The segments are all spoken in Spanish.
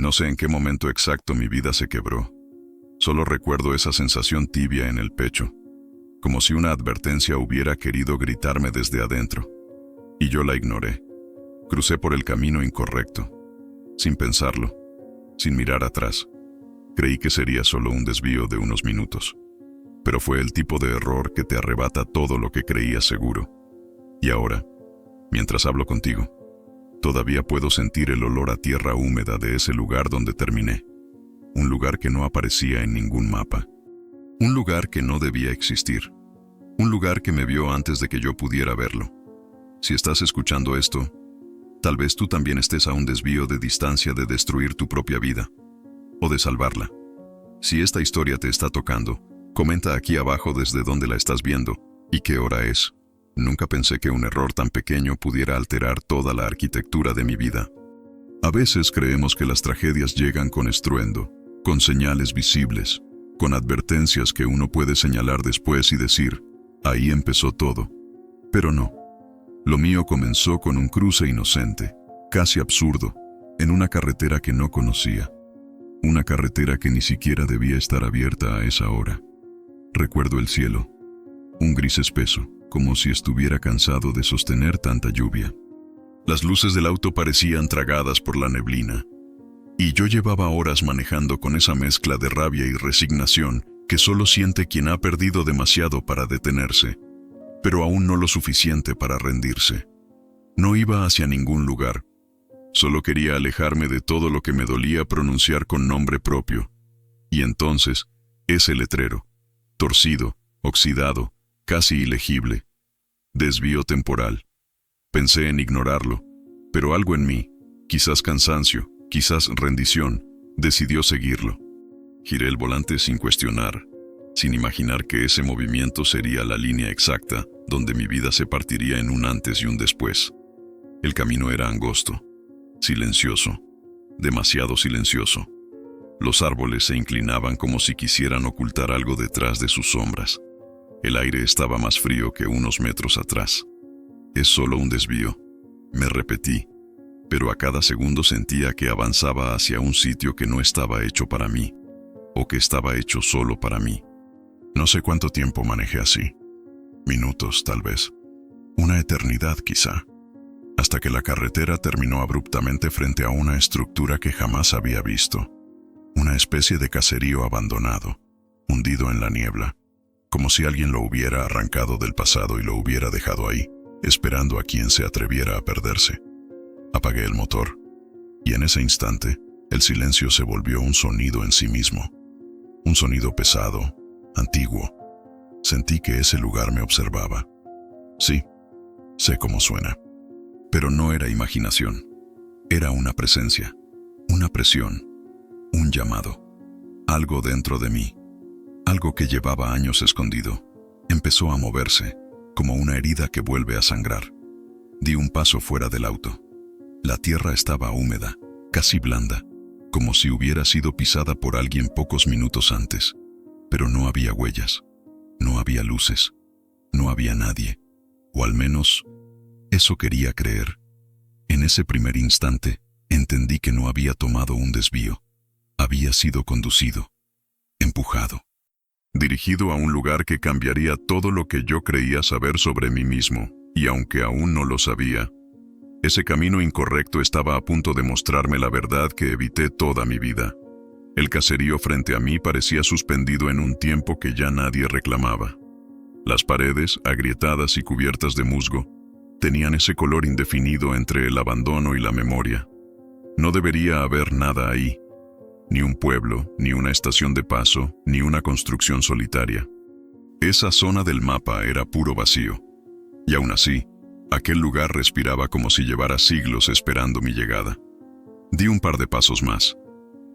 No sé en qué momento exacto mi vida se quebró. Solo recuerdo esa sensación tibia en el pecho, como si una advertencia hubiera querido gritarme desde adentro. Y yo la ignoré. Crucé por el camino incorrecto, sin pensarlo, sin mirar atrás. Creí que sería solo un desvío de unos minutos, pero fue el tipo de error que te arrebata todo lo que creías seguro. Y ahora, mientras hablo contigo, todavía puedo sentir el olor a tierra húmeda de ese lugar donde terminé. Un lugar que no aparecía en ningún mapa. Un lugar que no debía existir. Un lugar que me vio antes de que yo pudiera verlo. Si estás escuchando esto, tal vez tú también estés a un desvío de distancia de destruir tu propia vida, o de salvarla. Si esta historia te está tocando, comenta aquí abajo desde dónde la estás viendo y qué hora es. Nunca pensé que un error tan pequeño pudiera alterar toda la arquitectura de mi vida. A veces creemos que las tragedias llegan con estruendo, con señales visibles, con advertencias que uno puede señalar después y decir, ahí empezó todo. Pero no. Lo mío comenzó con un cruce inocente, casi absurdo, en una carretera que no conocía. Una carretera que ni siquiera debía estar abierta a esa hora. Recuerdo el cielo, un gris espeso, como si estuviera cansado de sostener tanta lluvia. Las luces del auto parecían tragadas por la neblina, y yo llevaba horas manejando con esa mezcla de rabia y resignación que solo siente quien ha perdido demasiado para detenerse, pero aún no lo suficiente para rendirse. No iba hacia ningún lugar. Solo quería alejarme de todo lo que me dolía pronunciar con nombre propio. Y entonces, ese letrero, torcido, oxidado, casi ilegible. Desvío temporal. Pensé en ignorarlo, pero algo en mí, quizás cansancio, quizás rendición, decidió seguirlo. Giré el volante sin cuestionar, sin imaginar que ese movimiento sería la línea exacta donde mi vida se partiría en un antes y un después. El camino era angosto, silencioso, demasiado silencioso. Los árboles se inclinaban como si quisieran ocultar algo detrás de sus sombras. El aire estaba más frío que unos metros atrás. Es solo un desvío, me repetí, pero a cada segundo sentía que avanzaba hacia un sitio que no estaba hecho para mí, o que estaba hecho solo para mí. No sé cuánto tiempo manejé así. Minutos, tal vez. Una eternidad, quizá. Hasta que la carretera terminó abruptamente frente a una estructura que jamás había visto. Una especie de caserío abandonado, hundido en la niebla, como si alguien lo hubiera arrancado del pasado y lo hubiera dejado ahí, esperando a quien se atreviera a perderse. Apagué el motor, y en ese instante, el silencio se volvió un sonido en sí mismo. Un sonido pesado, antiguo. Sentí que ese lugar me observaba. Sí, sé cómo suena. Pero no era imaginación. Era una presencia, una presión, un llamado. Algo dentro de mí, algo que llevaba años escondido, empezó a moverse, como una herida que vuelve a sangrar. Di un paso fuera del auto. La tierra estaba húmeda, casi blanda, como si hubiera sido pisada por alguien pocos minutos antes. Pero no había huellas, no había luces, no había nadie, o al menos, eso quería creer. En ese primer instante, entendí que no había tomado un desvío, había sido conducido, empujado, dirigido a un lugar que cambiaría todo lo que yo creía saber sobre mí mismo, y aunque aún no lo sabía, ese camino incorrecto estaba a punto de mostrarme la verdad que evité toda mi vida. El caserío frente a mí parecía suspendido en un tiempo que ya nadie reclamaba. Las paredes, agrietadas y cubiertas de musgo, tenían ese color indefinido entre el abandono y la memoria. No debería haber nada ahí. Ni un pueblo, ni una estación de paso, ni una construcción solitaria. Esa zona del mapa era puro vacío. Y aún así, aquel lugar respiraba como si llevara siglos esperando mi llegada. Di un par de pasos más.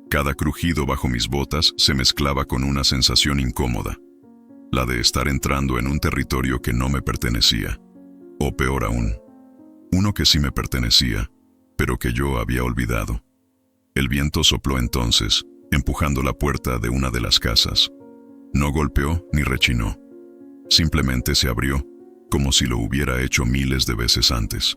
Cada crujido bajo mis botas se mezclaba con una sensación incómoda, la de estar entrando en un territorio que no me pertenecía. O peor aún, uno que sí me pertenecía, pero que yo había olvidado. El viento sopló entonces, empujando la puerta de una de las casas. No golpeó ni rechinó. Simplemente se abrió, como si lo hubiera hecho miles de veces antes.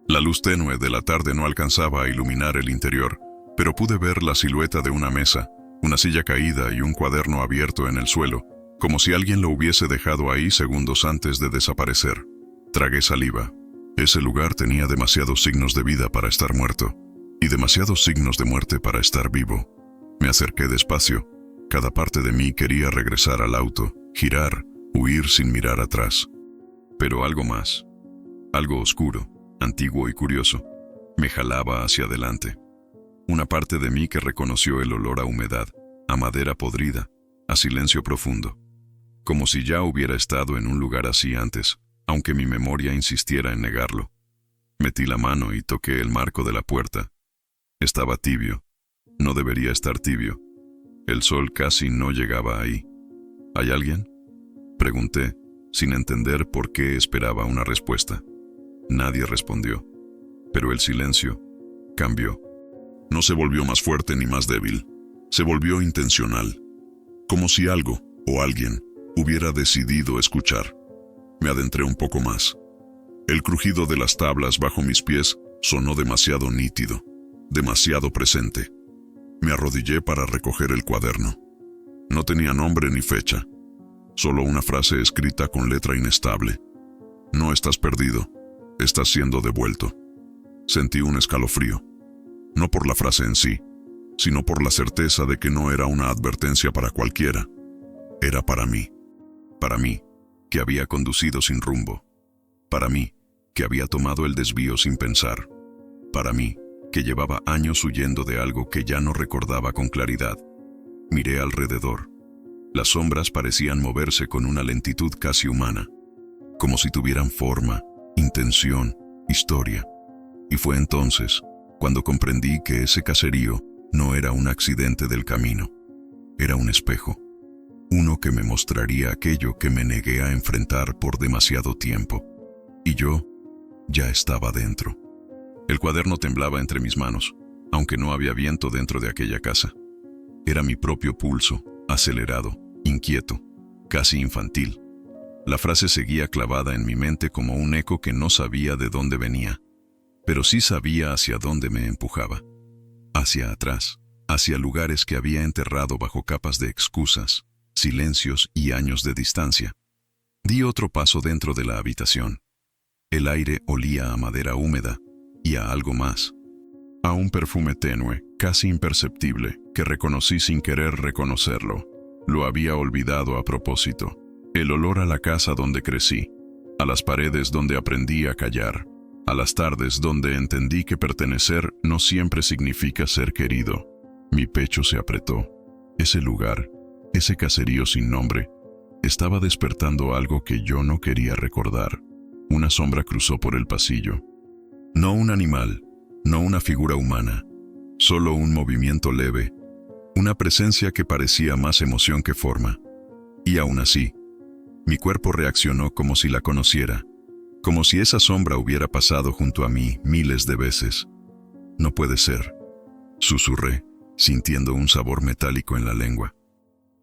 La luz tenue de la tarde no alcanzaba a iluminar el interior, pero pude ver la silueta de una mesa, una silla caída y un cuaderno abierto en el suelo, como si alguien lo hubiese dejado ahí segundos antes de desaparecer. Tragué saliva. Ese lugar tenía demasiados signos de vida para estar muerto, y demasiados signos de muerte para estar vivo. Me acerqué despacio. Cada parte de mí quería regresar al auto, girar, huir sin mirar atrás. Pero algo más, algo oscuro, antiguo y curioso, me jalaba hacia adelante. Una parte de mí que reconoció el olor a humedad, a madera podrida, a silencio profundo. Como si ya hubiera estado en un lugar así antes, aunque mi memoria insistiera en negarlo. Metí la mano y toqué el marco de la puerta. Estaba tibio. No debería estar tibio. El sol casi no llegaba ahí. ¿Hay alguien?, pregunté, sin entender por qué esperaba una respuesta. Nadie respondió. Pero el silencio cambió. No se volvió más fuerte ni más débil. Se volvió intencional. Como si algo, o alguien, hubiera decidido escuchar. Me adentré un poco más. El crujido de las tablas bajo mis pies sonó demasiado nítido, demasiado presente. Me arrodillé para recoger el cuaderno. No tenía nombre ni fecha, solo una frase escrita con letra inestable. No estás perdido, estás siendo devuelto. Sentí un escalofrío, no por la frase en sí, sino por la certeza de que no era una advertencia para cualquiera. Era para mí, que había conducido sin rumbo, para mí, que había tomado el desvío sin pensar, para mí, que llevaba años huyendo de algo que ya no recordaba con claridad. Miré alrededor. Las sombras parecían moverse con una lentitud casi humana, como si tuvieran forma, intención, historia. Y fue entonces cuando comprendí que ese caserío no era un accidente del camino, era un espejo, uno que me mostraría aquello que me negué a enfrentar por demasiado tiempo. Y yo ya estaba dentro. El cuaderno temblaba entre mis manos, aunque no había viento dentro de aquella casa. Era mi propio pulso, acelerado, inquieto, casi infantil. La frase seguía clavada en mi mente como un eco que no sabía de dónde venía, pero sí sabía hacia dónde me empujaba. Hacia atrás, hacia lugares que había enterrado bajo capas de excusas, silencios y años de distancia. Di otro paso dentro de la habitación. El aire olía a madera húmeda y a algo más. A un perfume tenue, casi imperceptible, que reconocí sin querer reconocerlo. Lo había olvidado a propósito. El olor a la casa donde crecí, a las paredes donde aprendí a callar, a las tardes donde entendí que pertenecer no siempre significa ser querido. Mi pecho se apretó. Ese lugar, ese caserío sin nombre, estaba despertando algo que yo no quería recordar. Una sombra cruzó por el pasillo. No un animal, no una figura humana, solo un movimiento leve, una presencia que parecía más emoción que forma. Y aún así, mi cuerpo reaccionó como si la conociera, como si esa sombra hubiera pasado junto a mí miles de veces. No puede ser, susurré, sintiendo un sabor metálico en la lengua.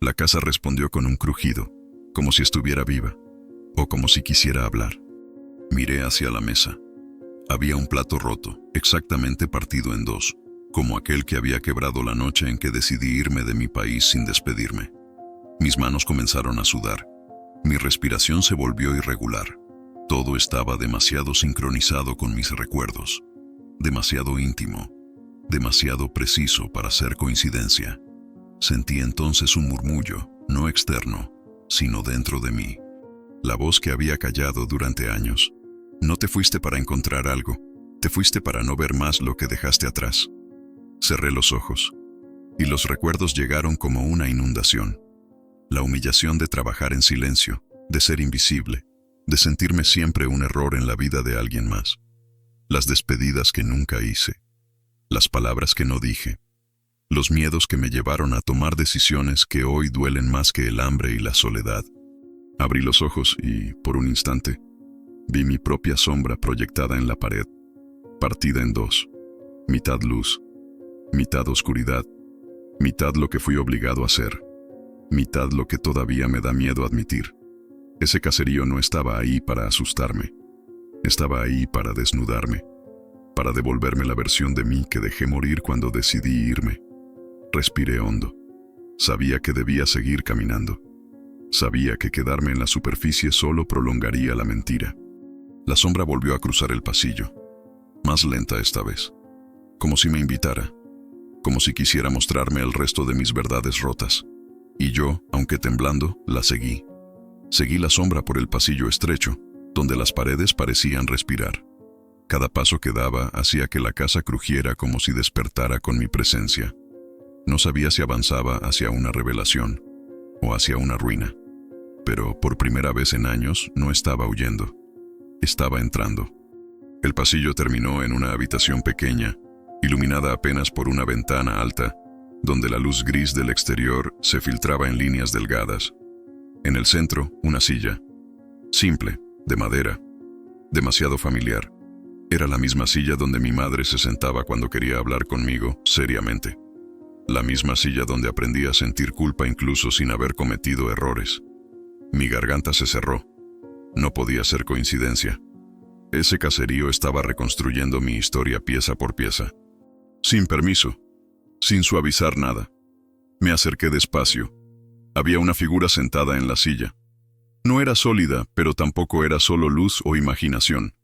La casa respondió con un crujido, como si estuviera viva, o como si quisiera hablar. Miré hacia la mesa. Había un plato roto, exactamente partido en dos, como aquel que había quebrado la noche en que decidí irme de mi país sin despedirme. Mis manos comenzaron a sudar. Mi respiración se volvió irregular. Todo estaba demasiado sincronizado con mis recuerdos, demasiado íntimo, demasiado preciso para ser coincidencia. Sentí entonces un murmullo, no externo, sino dentro de mí. La voz que había callado durante años. No te fuiste para encontrar algo, te fuiste para no ver más lo que dejaste atrás. Cerré los ojos, y los recuerdos llegaron como una inundación. La humillación de trabajar en silencio, de ser invisible, de sentirme siempre un error en la vida de alguien más. Las despedidas que nunca hice, las palabras que no dije, los miedos que me llevaron a tomar decisiones que hoy duelen más que el hambre y la soledad. Abrí los ojos y, por un instante, vi mi propia sombra proyectada en la pared, partida en dos, mitad luz, mitad oscuridad, mitad lo que fui obligado a ser, mitad lo que todavía me da miedo admitir. Ese caserío no estaba ahí para asustarme, estaba ahí para desnudarme. para devolverme la versión de mí que dejé morir cuando decidí irme. Respiré hondo. Sabía que debía seguir caminando. Sabía que quedarme en la superficie solo prolongaría la mentira. La sombra volvió a cruzar el pasillo, más lenta esta vez, como si me invitara, como si quisiera mostrarme el resto de mis verdades rotas. Y yo, aunque temblando, la seguí. Seguí la sombra por el pasillo estrecho, donde las paredes parecían respirar. Cada paso que daba hacía que la casa crujiera como si despertara con mi presencia. No sabía si avanzaba hacia una revelación o hacia una ruina, pero por primera vez en años no estaba huyendo. Estaba entrando. El pasillo terminó en una habitación pequeña, iluminada apenas por una ventana alta, donde la luz gris del exterior se filtraba en líneas delgadas. En el centro, una silla, simple, de madera, demasiado familiar. Era la misma silla donde mi madre se sentaba cuando quería hablar conmigo, seriamente. La misma silla donde aprendí a sentir culpa incluso sin haber cometido errores. Mi garganta se cerró. No podía ser coincidencia. Ese caserío estaba reconstruyendo mi historia pieza por pieza. Sin permiso, sin suavizar nada. Me acerqué despacio. Había una figura sentada en la silla. No era sólida, pero tampoco era solo luz o imaginación.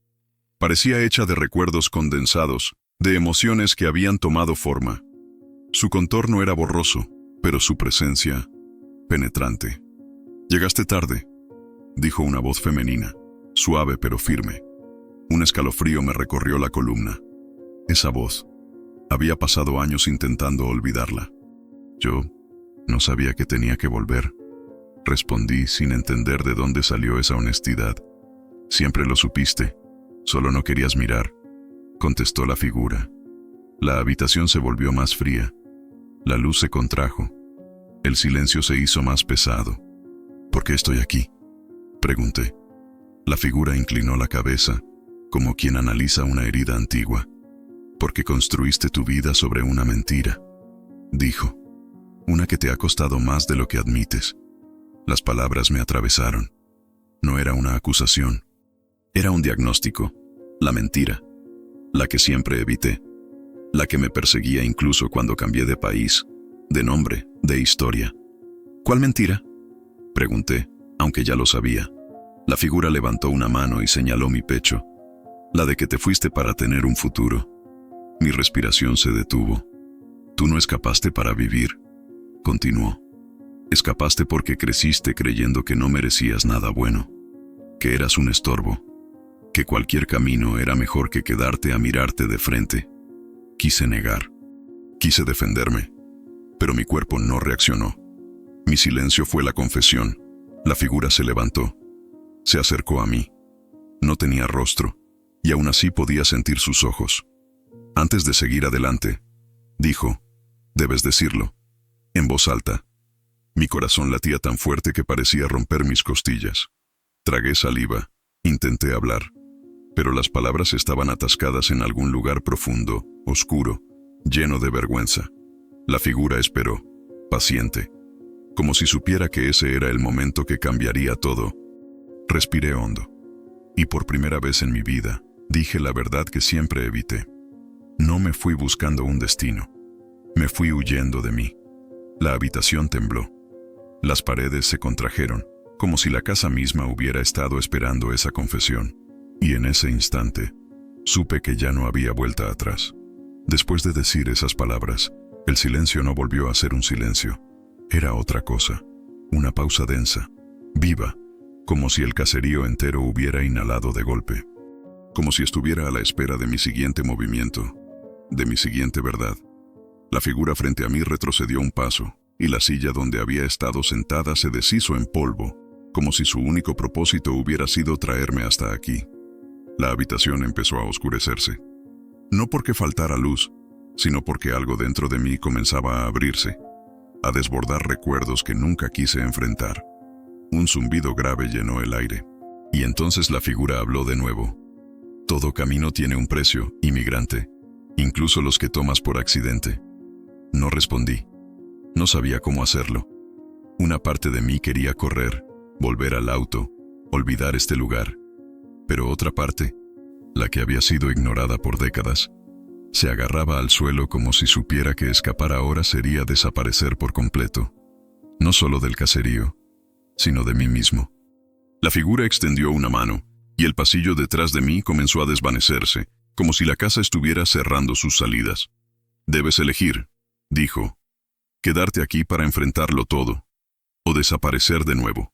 Parecía hecha de recuerdos condensados, de emociones que habían tomado forma. Su contorno era borroso, pero su presencia, penetrante. «Llegaste tarde», dijo una voz femenina, suave pero firme. Un escalofrío me recorrió la columna. Esa voz. Había pasado años intentando olvidarla. Yo no sabía que tenía que volver. Respondí sin entender de dónde salió esa honestidad. «Siempre lo supiste, solo no querías mirar», contestó la figura. La habitación se volvió más fría. La luz se contrajo. El silencio se hizo más pesado. «¿Por qué estoy aquí?», pregunté. La figura inclinó la cabeza, como quien analiza una herida antigua. «Porque construiste tu vida sobre una mentira», dijo. «Una que te ha costado más de lo que admites». Las palabras me atravesaron. No era una acusación. Era un diagnóstico. La mentira. La que siempre evité. La que me perseguía incluso cuando cambié de país, de nombre, de historia. «¿Cuál mentira?», pregunté, aunque ya lo sabía. La figura levantó una mano y señaló mi pecho. «La de que te fuiste para tener un futuro». Mi respiración se detuvo. «Tú no escapaste para vivir», continuó. «Escapaste porque creciste creyendo que no merecías nada bueno, que eras un estorbo, que cualquier camino era mejor que quedarte a mirarte de frente». Quise negar. Quise defenderme, pero mi cuerpo no reaccionó. Mi silencio fue la confesión. La figura se levantó. Se acercó a mí. No tenía rostro, y aún así podía sentir sus ojos. Antes de seguir adelante, dijo: «Debes decirlo», en voz alta. Mi corazón latía tan fuerte que parecía romper mis costillas. Tragué saliva. Intenté hablar, pero las palabras estaban atascadas en algún lugar profundo, oscuro, lleno de vergüenza. La figura esperó, paciente, como si supiera que ese era el momento que cambiaría todo. Respiré hondo. Y por primera vez en mi vida, dije la verdad que siempre evité. No me fui buscando un destino. Me fui huyendo de mí. La habitación tembló. Las paredes se contrajeron, como si la casa misma hubiera estado esperando esa confesión. Y en ese instante, supe que ya no había vuelta atrás. Después de decir esas palabras, el silencio no volvió a ser un silencio. Era otra cosa, una pausa densa, viva, como si el caserío entero hubiera inhalado de golpe. Como si estuviera a la espera de mi siguiente movimiento, de mi siguiente verdad. La figura frente a mí retrocedió un paso, y la silla donde había estado sentada se deshizo en polvo, como si su único propósito hubiera sido traerme hasta aquí. La habitación empezó a oscurecerse. No porque faltara luz, sino porque algo dentro de mí comenzaba a abrirse, a desbordar recuerdos que nunca quise enfrentar. Un zumbido grave llenó el aire, y entonces la figura habló de nuevo. «Todo camino tiene un precio, inmigrante, incluso los que tomas por accidente». No respondí. No sabía cómo hacerlo. Una parte de mí quería correr, volver al auto, olvidar este lugar. Pero otra parte la que había sido ignorada por décadas, se agarraba al suelo como si supiera que escapar ahora sería desaparecer por completo, no solo del caserío, sino de mí mismo. La figura extendió una mano, y el pasillo detrás de mí comenzó a desvanecerse, como si la casa estuviera cerrando sus salidas. «Debes elegir», dijo, «quedarte aquí para enfrentarlo todo, o desaparecer de nuevo».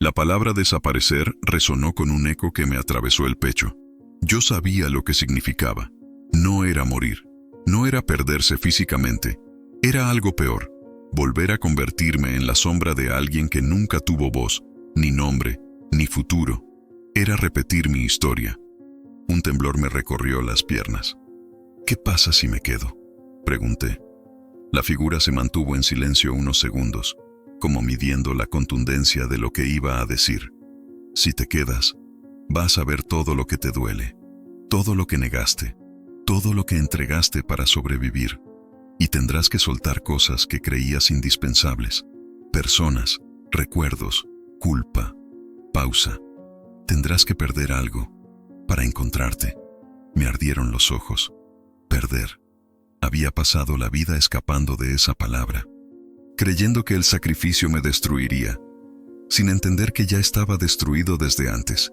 La palabra desaparecer resonó con un eco que me atravesó el pecho. Yo sabía lo que significaba. No era morir, no era perderse físicamente, era algo peor, volver a convertirme en la sombra de alguien que nunca tuvo voz, ni nombre, ni futuro. Era repetir mi historia. Un temblor me recorrió las piernas. «¿Qué pasa si me quedo?», pregunté. La figura se mantuvo en silencio unos segundos, como midiendo la contundencia de lo que iba a decir. «Si te quedas, vas a ver todo lo que te duele, todo lo que negaste, todo lo que entregaste para sobrevivir, y tendrás que soltar cosas que creías indispensables, personas, recuerdos, culpa, pausa. Tendrás que perder algo para encontrarte». Me ardieron los ojos. Perder. Había pasado la vida escapando de esa palabra, creyendo que el sacrificio me destruiría, sin entender que ya estaba destruido desde antes.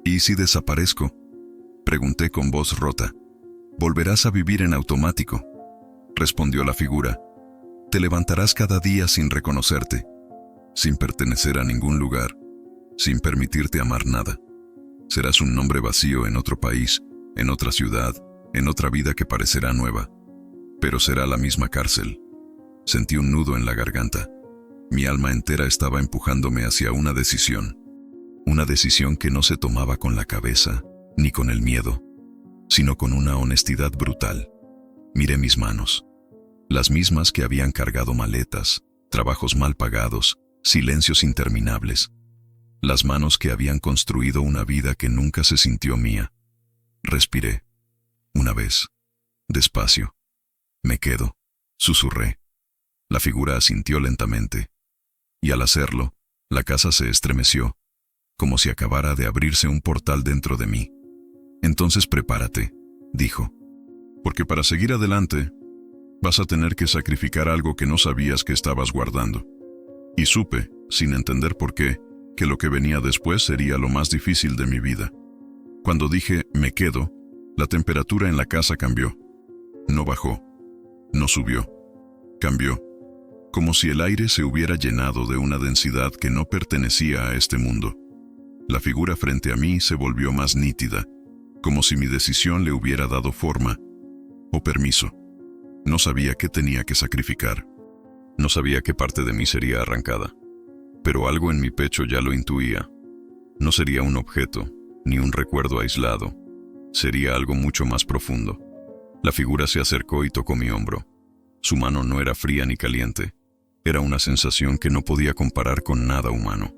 «¿Y si desaparezco?», pregunté con voz rota. «Volverás a vivir en automático», respondió la figura. «Te levantarás cada día sin reconocerte, sin pertenecer a ningún lugar, sin permitirte amar nada. Serás un nombre vacío en otro país, en otra ciudad, en otra vida que parecerá nueva, pero será la misma cárcel». Sentí un nudo en la garganta. Mi alma entera estaba empujándome hacia una decisión que no se tomaba con la cabeza ni con el miedo, sino con una honestidad brutal. Miré mis manos, las mismas que habían cargado maletas, trabajos mal pagados, silencios interminables, las manos que habían construido una vida que nunca se sintió mía. Respiré. Una vez, despacio. «Me quedo», susurré. La figura asintió lentamente, y al hacerlo, la casa se estremeció, como si acabara de abrirse un portal dentro de mí. «Entonces prepárate», dijo, «porque para seguir adelante, vas a tener que sacrificar algo que no sabías que estabas guardando». Y supe, sin entender por qué, que lo que venía después sería lo más difícil de mi vida. Cuando dije «me quedo», la temperatura en la casa cambió. No bajó, no subió, cambió, como si el aire se hubiera llenado de una densidad que no pertenecía a este mundo. La figura frente a mí se volvió más nítida, como si mi decisión le hubiera dado forma o permiso. No sabía qué tenía que sacrificar. No sabía qué parte de mí sería arrancada. Pero algo en mi pecho ya lo intuía. No sería un objeto, ni un recuerdo aislado. Sería algo mucho más profundo. La figura se acercó y tocó mi hombro. Su mano no era fría ni caliente. Era una sensación que no podía comparar con nada humano.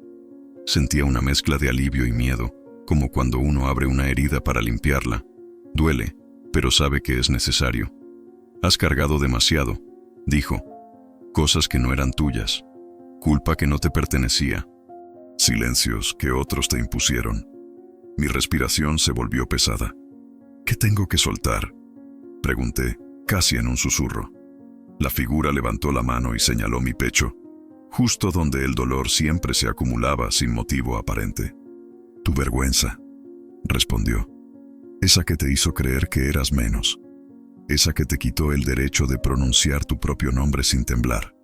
Sentía una mezcla de alivio y miedo, como cuando uno abre una herida para limpiarla. Duele, pero sabe que es necesario. «Has cargado demasiado», dijo. «Cosas que no eran tuyas. Culpa que no te pertenecía. Silencios que otros te impusieron». Mi respiración se volvió pesada. «¿Qué tengo que soltar?», pregunté, casi en un susurro. La figura levantó la mano y señaló mi pecho, justo donde el dolor siempre se acumulaba sin motivo aparente. «Tu vergüenza», respondió. «Esa que te hizo creer que eras menos. Esa que te quitó el derecho de pronunciar tu propio nombre sin temblar».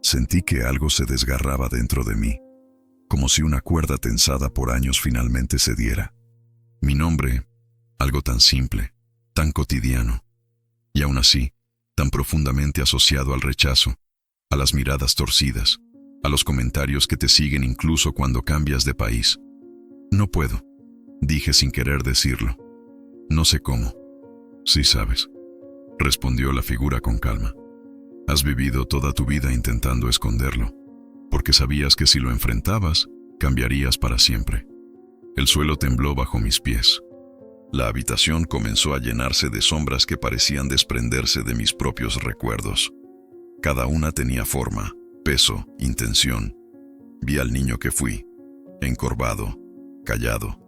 Sentí que algo se desgarraba dentro de mí, como si una cuerda tensada por años finalmente cediera. Mi nombre, algo tan simple, tan cotidiano, y aún así, tan profundamente asociado al rechazo, a las miradas torcidas, a los comentarios que te siguen incluso cuando cambias de país. «No puedo», dije sin querer decirlo. «No sé cómo». «Sí sabes», respondió la figura con calma. «Has vivido toda tu vida intentando esconderlo, porque sabías que si lo enfrentabas, cambiarías para siempre». El suelo tembló bajo mis pies. La habitación comenzó a llenarse de sombras que parecían desprenderse de mis propios recuerdos. Cada una tenía forma, peso, intención. Vi al niño que fui, encorvado, callado,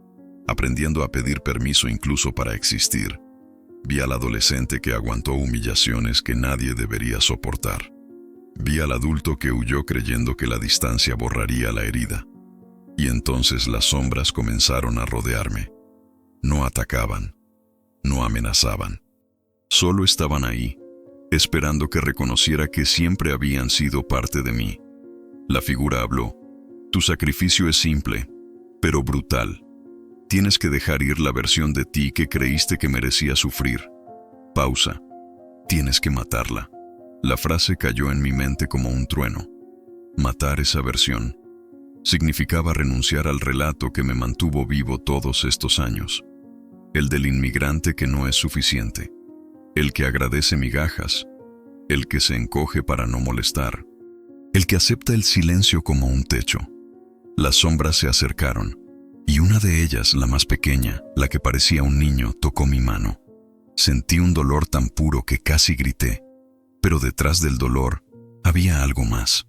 aprendiendo a pedir permiso incluso para existir. Vi al adolescente que aguantó humillaciones que nadie debería soportar. Vi al adulto que huyó creyendo que la distancia borraría la herida. Y entonces las sombras comenzaron a rodearme. No atacaban, no amenazaban. Solo estaban ahí, esperando que reconociera que siempre habían sido parte de mí. La figura habló. Tu sacrificio es simple, pero brutal. Tienes que dejar ir la versión de ti que creíste que merecía sufrir. Pausa. Tienes que matarla. La frase cayó en mi mente como un trueno. Matar esa versión significaba renunciar al relato que me mantuvo vivo todos estos años. El del inmigrante que no es suficiente. El que agradece migajas. El que se encoge para no molestar. El que acepta el silencio como un techo. Las sombras se acercaron, y una de ellas, la más pequeña, la que parecía un niño, tocó mi mano. Sentí un dolor tan puro que casi grité, pero detrás del dolor había algo más.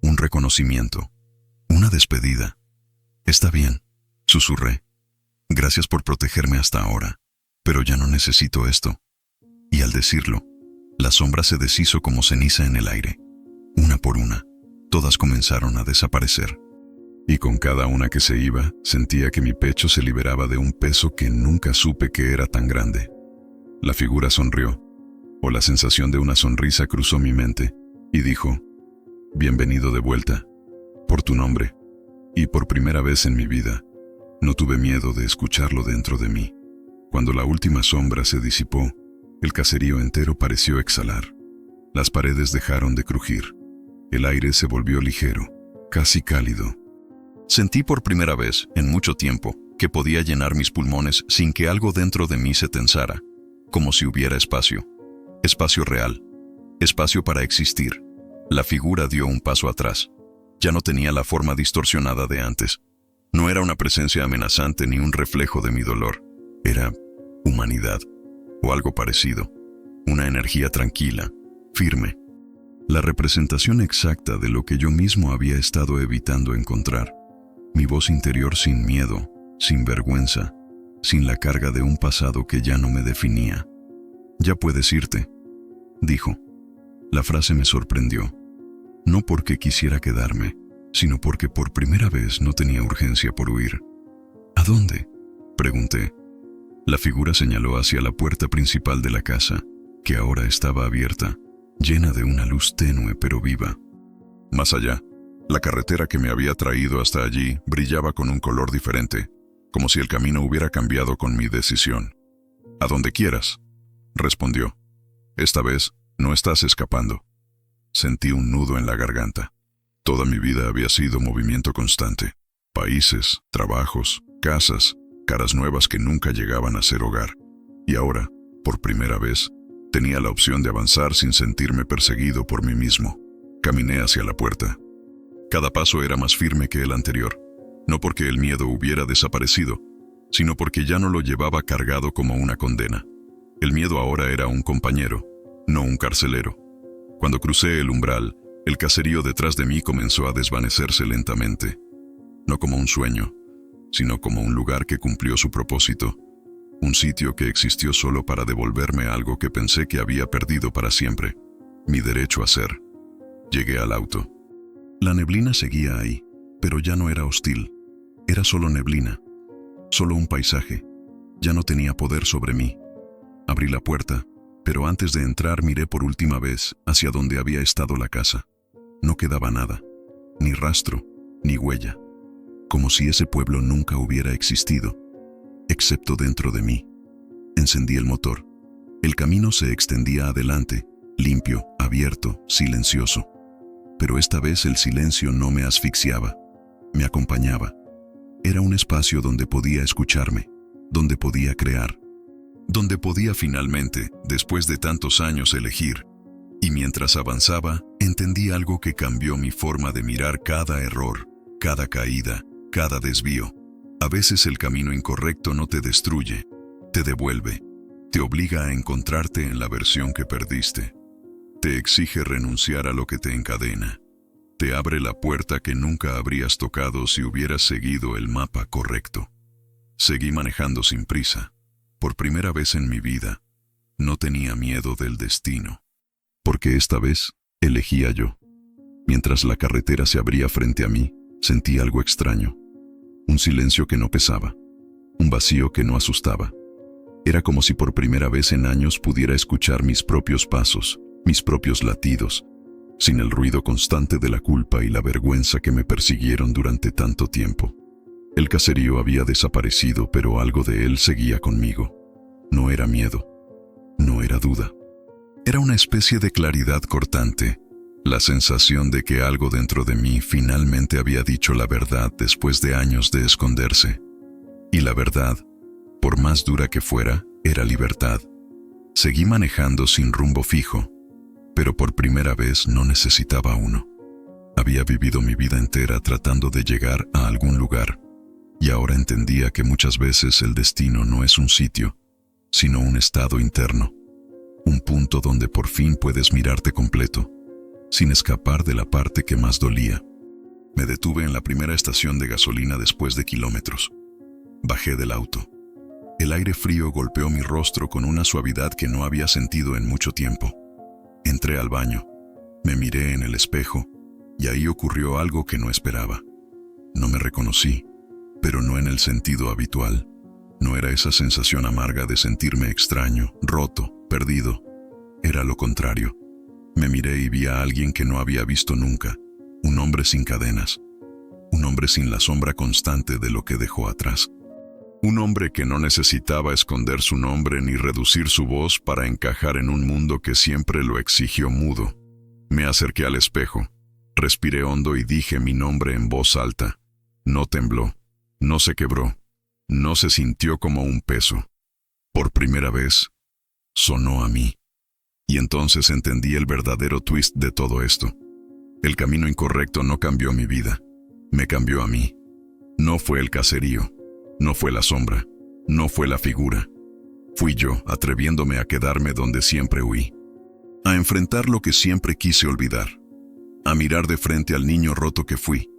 Un reconocimiento, una despedida. Está bien, susurré. Gracias por protegerme hasta ahora, pero ya no necesito esto. Y al decirlo, la sombra se deshizo como ceniza en el aire. Una por una, todas comenzaron a desaparecer. Y con cada una que se iba, sentía que mi pecho se liberaba de un peso que nunca supe que era tan grande. La figura sonrió, o la sensación de una sonrisa cruzó mi mente, y dijo, bienvenido de vuelta, por tu nombre, y por primera vez en mi vida, no tuve miedo de escucharlo dentro de mí. Cuando la última sombra se disipó, el caserío entero pareció exhalar. Las paredes dejaron de crujir. El aire se volvió ligero, casi cálido. Sentí por primera vez, en mucho tiempo, que podía llenar mis pulmones sin que algo dentro de mí se tensara, como si hubiera espacio. Espacio real. Espacio para existir. La figura dio un paso atrás. Ya no tenía la forma distorsionada de antes. No era una presencia amenazante ni un reflejo de mi dolor. Era humanidad, o algo parecido. Una energía tranquila, firme. La representación exacta de lo que yo mismo había estado evitando encontrar. Mi voz interior sin miedo, sin vergüenza, sin la carga de un pasado que ya no me definía. Ya puedes irte, dijo. La frase me sorprendió. No porque quisiera quedarme, sino porque por primera vez no tenía urgencia por huir. ¿A dónde?, pregunté. La figura señaló hacia la puerta principal de la casa, que ahora estaba abierta, llena de una luz tenue pero viva. Más allá, la carretera que me había traído hasta allí brillaba con un color diferente, como si el camino hubiera cambiado con mi decisión. «A donde quieras», respondió. «Esta vez no estás escapando». Sentí un nudo en la garganta. Toda mi vida había sido movimiento constante. Países, trabajos, casas, caras nuevas que nunca llegaban a ser hogar. Y ahora, por primera vez, tenía la opción de avanzar sin sentirme perseguido por mí mismo. Caminé hacia la puerta. Cada paso era más firme que el anterior, no porque el miedo hubiera desaparecido, sino porque ya no lo llevaba cargado como una condena. El miedo ahora era un compañero, no un carcelero. Cuando crucé el umbral, el caserío detrás de mí comenzó a desvanecerse lentamente, no como un sueño, sino como un lugar que cumplió su propósito, un sitio que existió solo para devolverme algo que pensé que había perdido para siempre, mi derecho a ser. Llegué al auto. La neblina seguía ahí, pero ya no era hostil. Era solo neblina, solo un paisaje. Ya no tenía poder sobre mí. Abrí la puerta, pero antes de entrar miré por última vez hacia donde había estado la casa. No quedaba nada, ni rastro, ni huella, como si ese pueblo nunca hubiera existido, excepto dentro de mí. Encendí el motor. El camino se extendía adelante, limpio, abierto, silencioso. Pero esta vez el silencio no me asfixiaba, me acompañaba. Era un espacio donde podía escucharme, donde podía crear, donde podía finalmente, después de tantos años, elegir. Y mientras avanzaba, entendí algo que cambió mi forma de mirar cada error, cada caída, cada desvío. A veces el camino incorrecto no te destruye, te devuelve, te obliga a encontrarte en la versión que perdiste. Te exige renunciar a lo que te encadena. Te abre la puerta que nunca habrías tocado si hubieras seguido el mapa correcto. Seguí manejando sin prisa. Por primera vez en mi vida, no tenía miedo del destino. Porque esta vez, elegía yo. Mientras la carretera se abría frente a mí, sentí algo extraño. Un silencio que no pesaba. Un vacío que no asustaba. Era como si por primera vez en años pudiera escuchar mis propios pasos, mis propios latidos, sin el ruido constante de la culpa y la vergüenza que me persiguieron durante tanto tiempo. El caserío había desaparecido, pero algo de él seguía conmigo. No era miedo, no era duda. Era una especie de claridad cortante, la sensación de que algo dentro de mí finalmente había dicho la verdad después de años de esconderse. Y la verdad, por más dura que fuera, era libertad. Seguí manejando sin rumbo fijo, pero por primera vez no necesitaba uno. Había vivido mi vida entera tratando de llegar a algún lugar, y ahora entendía que muchas veces el destino no es un sitio, sino un estado interno, un punto donde por fin puedes mirarte completo, sin escapar de la parte que más dolía. Me detuve en la primera estación de gasolina después de kilómetros. Bajé del auto. El aire frío golpeó mi rostro con una suavidad que no había sentido en mucho tiempo. Entré al baño, me miré en el espejo, y ahí ocurrió algo que no esperaba. No me reconocí, pero no en el sentido habitual. No era esa sensación amarga de sentirme extraño, roto, perdido. Era lo contrario. Me miré y vi a alguien que no había visto nunca, un hombre sin cadenas, un hombre sin la sombra constante de lo que dejó atrás. Un hombre que no necesitaba esconder su nombre ni reducir su voz para encajar en un mundo que siempre lo exigió mudo. Me acerqué al espejo, respiré hondo y dije mi nombre en voz alta. No tembló, no se quebró, no se sintió como un peso. Por primera vez, sonó a mí. Y entonces entendí el verdadero twist de todo esto. El camino incorrecto no cambió mi vida, me cambió a mí. No fue el caserío, no fue la sombra, no fue la figura. Fui yo, atreviéndome a quedarme donde siempre huí. A enfrentar lo que siempre quise olvidar. A mirar de frente al niño roto que fui.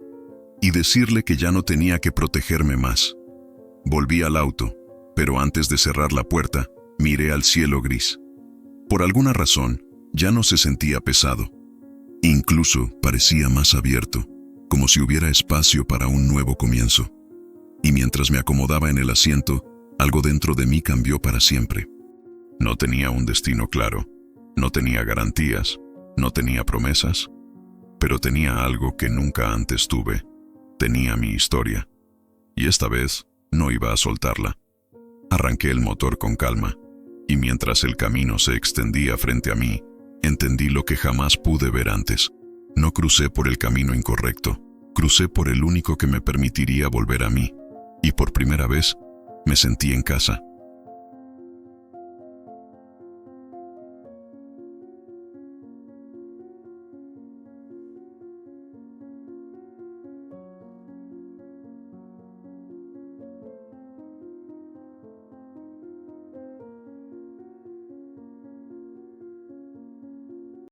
Y decirle que ya no tenía que protegerme más. Volví al auto, pero antes de cerrar la puerta, miré al cielo gris. Por alguna razón, ya no se sentía pesado. Incluso parecía más abierto, como si hubiera espacio para un nuevo comienzo. Y mientras me acomodaba en el asiento, algo dentro de mí cambió para siempre. No tenía un destino claro, no tenía garantías, no tenía promesas, pero tenía algo que nunca antes tuve. Tenía mi historia. Y esta vez no iba a soltarla. Arranqué el motor con calma, y mientras el camino se extendía frente a mí, entendí lo que jamás pude ver antes. No crucé por el camino incorrecto, crucé por el único que me permitiría volver a mí. Y por primera vez, me sentí en casa.